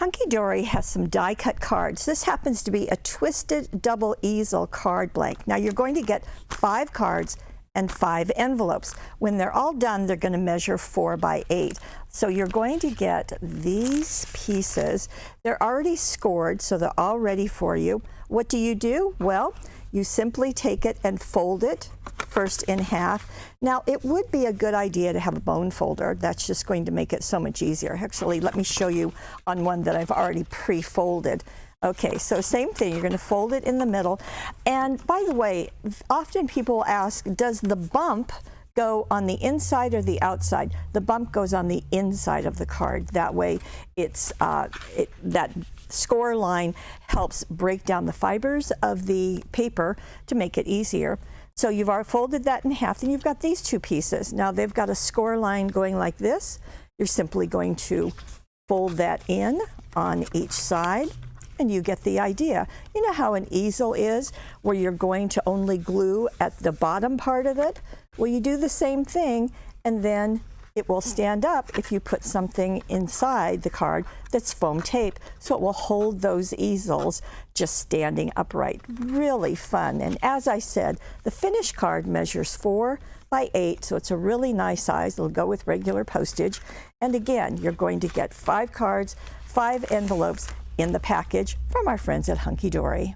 Hunkydory has some die-cut cards. This happens to be a twisted double easel card blank. Now you're going to get 5 cards and 5 envelopes. When they're all done, they're going to measure 4 by 8. So you're going to get these pieces. They're already scored, so they're all ready for you. What do? Well, you simply take it and fold it first in half. Now, it would be a good idea to have a bone folder. That's just going to make it so much easier. Actually, let me show you on one that I've already pre-folded. Okay, so same thing, you're going to fold it in the middle. And by the way, often people ask, does the bump go on the inside or the outside? The bump goes on the inside of the card. That way, that score line helps break down the fibers of the paper to make it easier. So you've already folded that in half, then you've got these 2 pieces. Now they've got a score line going like this. You're simply going to fold that in on each side, and you get the idea. You know how an easel is, where you're going to only glue at the bottom part of it? Well, you do the same thing, and then it will stand up if you put something inside the card that's foam tape, so it will hold those easels just standing upright. Really fun. And as I said, the finished card measures 4 by 8, so it's a really nice size. It'll go with regular postage. And again, you're going to get 5 cards, 5 envelopes in the package from our friends at Hunkydory.